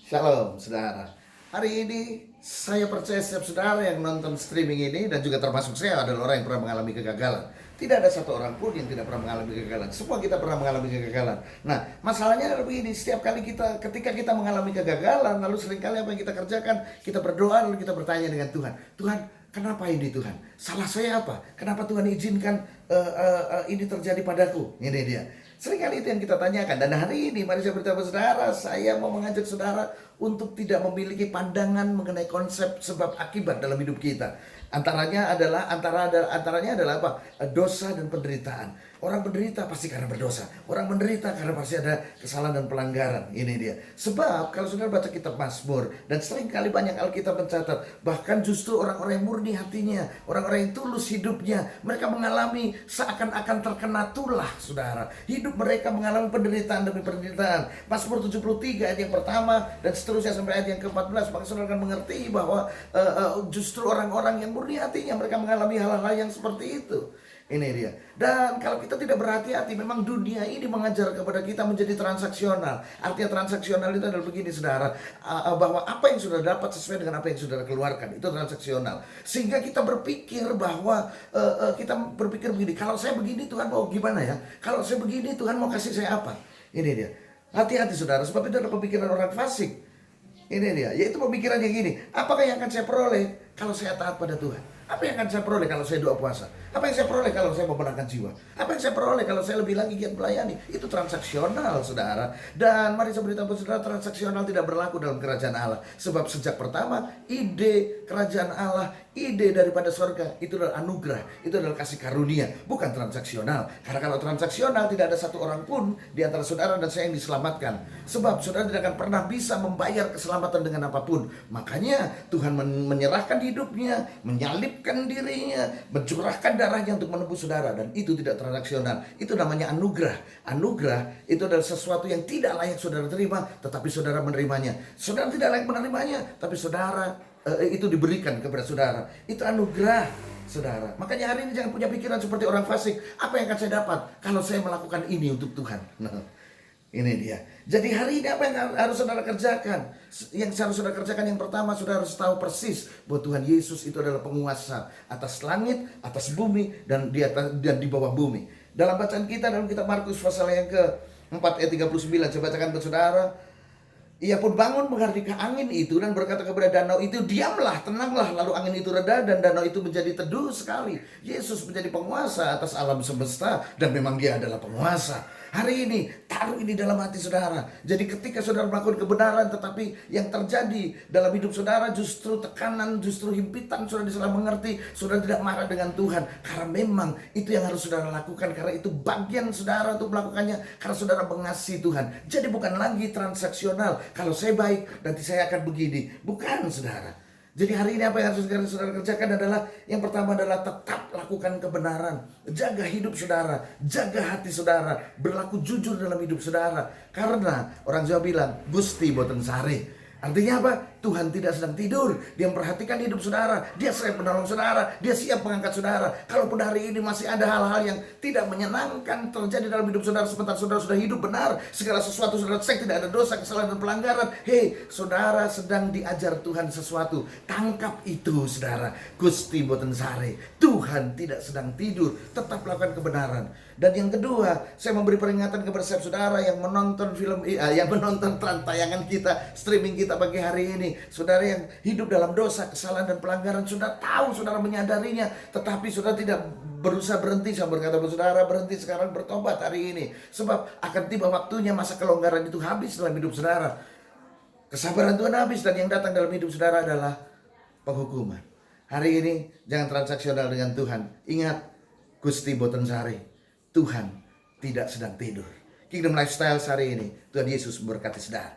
Shalom saudara. Hari ini saya percaya setiap saudara yang nonton streaming ini dan juga termasuk saya adalah orang yang pernah mengalami kegagalan. Tidak ada satu orang pun yang tidak pernah mengalami kegagalan. Semua kita pernah mengalami kegagalan. Nah, masalahnya adalah begini, setiap kali ketika kita mengalami kegagalan, lalu seringkali apa yang kita kerjakan, kita berdoa lalu kita bertanya dengan Tuhan. Tuhan, kenapa ini Tuhan? Salah saya apa? Kenapa Tuhan izinkan ini terjadi padaku? Ini dia. Seringkali itu yang kita tanyakan. Dan hari ini mari saya beritahu saudara, saya mau mengajak saudara untuk tidak memiliki pandangan mengenai konsep sebab akibat dalam hidup kita. Antaranya adalah apa? Dosa dan penderitaan. Orang menderita pasti karena berdosa. Orang menderita karena pasti ada kesalahan dan pelanggaran. Ini dia. Sebab kalau saudara baca kitab Mazmur, dan seringkali banyak Alkitab mencatat, bahkan justru orang-orang yang murni hatinya, orang-orang yang tulus hidupnya, mereka mengalami seakan-akan terkena tulah, saudara. Hidup mereka mengalami penderitaan demi penderitaan. Mazmur 73 ayat yang pertama dan seterusnya sampai ayat yang ke-14, maka saudara akan mengerti bahwa justru orang-orang yang murni hatinya mereka mengalami hal-hal yang seperti itu. Ini dia. Dan kalau kita tidak berhati-hati, memang dunia ini mengajar kepada kita menjadi transaksional. Artinya transaksional itu adalah begini saudara, bahwa apa yang sudah dapat sesuai dengan apa yang sudah keluarkan, itu transaksional. Sehingga kita berpikir bahwa kita berpikir begini, kalau saya begini Tuhan mau gimana ya? Kalau saya begini Tuhan mau kasih saya apa? Ini dia. Hati-hati saudara, sebab itu adalah pemikiran orang fasik. Ini dia, yaitu pemikiran yang gini, apakah yang akan saya peroleh kalau saya taat pada Tuhan? Apa yang akan saya peroleh kalau saya doa puasa? Apa yang saya peroleh kalau saya memenangkan jiwa? Apa yang saya peroleh kalau saya lebih lagi giat melayani? Itu transaksional, saudara. Dan mari saya beritahu saudara, transaksional tidak berlaku dalam kerajaan Allah. Sebab sejak pertama, ide kerajaan Allah, ide daripada surga, itu adalah anugerah, itu adalah kasih karunia, bukan transaksional. Karena kalau transaksional, tidak ada satu orang pun di antara saudara dan saya yang diselamatkan. Sebab saudara tidak akan pernah bisa membayar keselamatan dengan apapun. Makanya Tuhan menyerahkan hidupnya, menyalibkan dirinya, mencurahkan darahnya untuk menebus saudara. Dan itu tidak transaksional. Itu namanya anugerah. Anugerah itu adalah sesuatu yang tidak layak saudara terima, tetapi saudara menerimanya. Saudara tidak layak menerimanya, tapi saudara itu diberikan kepada saudara. Itu anugerah, saudara. Makanya hari ini jangan punya pikiran seperti orang fasik. Apa yang akan saya dapat kalau saya melakukan ini untuk Tuhan? Nah, ini dia. Jadi hari ini apa yang harus saudara kerjakan? Yang harus saudara kerjakan, yang pertama, saudara harus tahu persis bahwa Tuhan Yesus itu adalah penguasa atas langit, atas bumi, dan di bawah bumi. Dalam bacaan kita dalam kitab Markus pasal yang ke-4 ayat 39, saya bacakan untuk saudara. Ia pun bangun menghardika angin itu dan berkata kepada danau itu, diamlah, tenanglah. Lalu angin itu reda dan danau itu menjadi teduh sekali. Yesus menjadi penguasa atas alam semesta dan memang dia adalah penguasa. Hari ini taruh ini dalam hati saudara. Jadi ketika saudara melakukan kebenaran, tetapi yang terjadi dalam hidup saudara justru tekanan, justru himpitan, saudara disalah mengerti, saudara tidak marah dengan Tuhan. Karena memang itu yang harus saudara lakukan, karena itu bagian saudara untuk melakukannya, karena saudara mengasihi Tuhan. Jadi bukan lagi transaksional. Kalau saya baik, nanti saya akan begini. Bukan, saudara. Jadi hari ini apa yang harus saudara kerjakan adalah, yang pertama adalah tetap lakukan kebenaran. Jaga hidup saudara, jaga hati saudara, berlaku jujur dalam hidup saudara. Karena orang Jawa bilang, Gusti boten sare. Artinya apa? Tuhan tidak sedang tidur. Dia memperhatikan hidup saudara. Dia siap menolong saudara. Dia siap mengangkat saudara. Kalaupun hari ini masih ada hal-hal yang tidak menyenangkan terjadi dalam hidup saudara, sementara saudara sudah hidup benar, segala sesuatu saudara cek, tidak ada dosa, kesalahan dan pelanggaran. Hei, saudara sedang diajar Tuhan sesuatu. Tangkap itu, saudara. Gusti boten sare. Tuhan tidak sedang tidur. Tetap lakukan kebenaran. Dan yang kedua, saya memberi peringatan kepada setiap saudara yang menonton yang menonton tayangan kita, streaming kita pagi hari ini. Saudara yang hidup dalam dosa, kesalahan dan pelanggaran, sudah tahu, saudara menyadarinya, tetapi saudara tidak berusaha berhenti. Saya berkata kepada saudara, berhenti sekarang, bertobat hari ini. Sebab akan tiba waktunya masa kelonggaran itu habis dalam hidup saudara. Kesabaran Tuhan habis, dan yang datang dalam hidup saudara adalah penghukuman. Hari ini jangan transaksional dengan Tuhan. Ingat, Gusti boten sare. Tuhan tidak sedang tidur. Kingdom Lifestyle hari ini, Tuhan Yesus memberkati saudara.